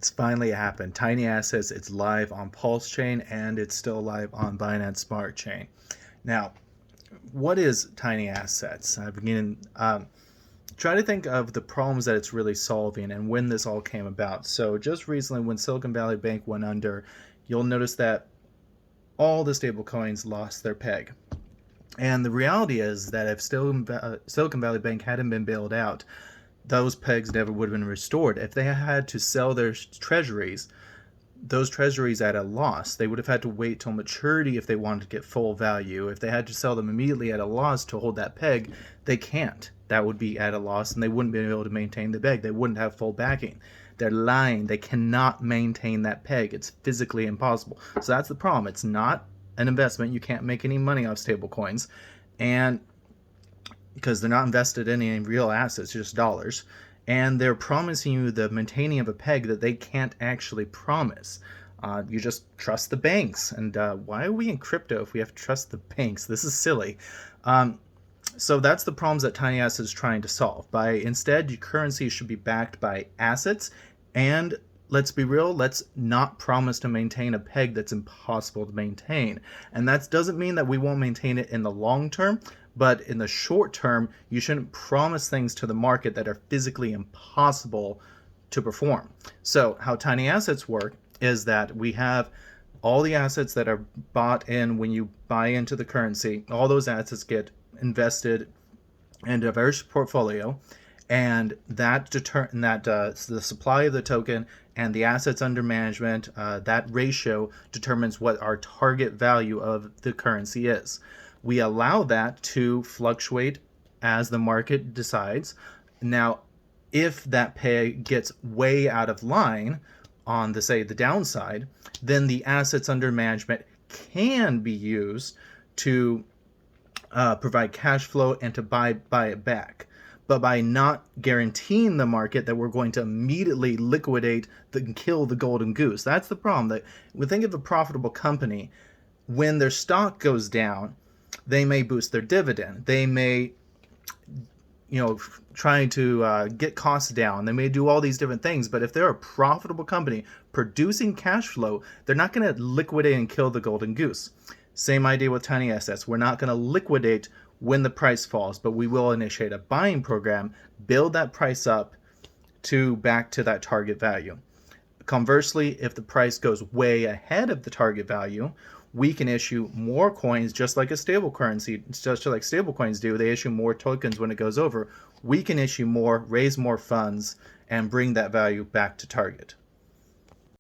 It's finally happened. Tiny Assets, it's live on PulseChain and it's still live on Binance Smart Chain. Now, what is Tiny Assets? I begin try to think of the problems that it's really solving and when this all came about. So just recently when Silicon Valley Bank went under, you'll notice that all the stablecoins lost their peg. And the reality is that if Silicon Valley Bank hadn't been bailed out, those pegs never would have been restored. If they had to sell their treasuries, those treasuries at a loss, they would have had to wait till maturity if they wanted to get full value. If they had to sell them immediately at a loss to hold that peg, they can't. That would be at a loss and they wouldn't be able to maintain the peg. They wouldn't have full backing. They're lying. They cannot maintain that peg. It's physically impossible. So that's the problem. It's not an investment. You can't make any money off stable coins. And because they're not invested in any real assets, just dollars. And they're promising you the maintaining of a peg that they can't actually promise. You just trust the banks. And why are we in crypto if we have to trust the banks? This is silly. So that's the problems that Tiny Assets is trying to solve. By instead, your currency should be backed by assets. And let's be real, let's not promise to maintain a peg that's impossible to maintain. And that doesn't mean that we won't maintain it in the long term, but in the short term, you shouldn't promise things to the market that are physically impossible to perform. So how Tiny Assets work is that we have all the assets that are bought in when you buy into the currency. All those assets get invested in a diverse portfolio, and the supply of the token and the assets under management, that ratio determines what our target value of the currency is. We allow that to fluctuate as the market decides. Now, if that peg gets way out of line on the downside, then the assets under management can be used to provide cash flow and to buy it back. But by not guaranteeing the market that we're going to immediately liquidate and kill the golden goose, that's the problem. That we think of a profitable company, when their stock goes down, they may boost their dividend. They may, try to get costs down. They may do all these different things. But if they're a profitable company producing cash flow, they're not going to liquidate and kill the golden goose. Same idea with Tiny Assets. We're not going to liquidate when the price falls, but we will initiate a buying program, build that price up back to that target value. Conversely, if the price goes way ahead of the target value, we can issue more coins, just like a stable currency, just like stable coins do. They issue more tokens when it goes over. We can issue more, raise more funds, and bring that value back to target.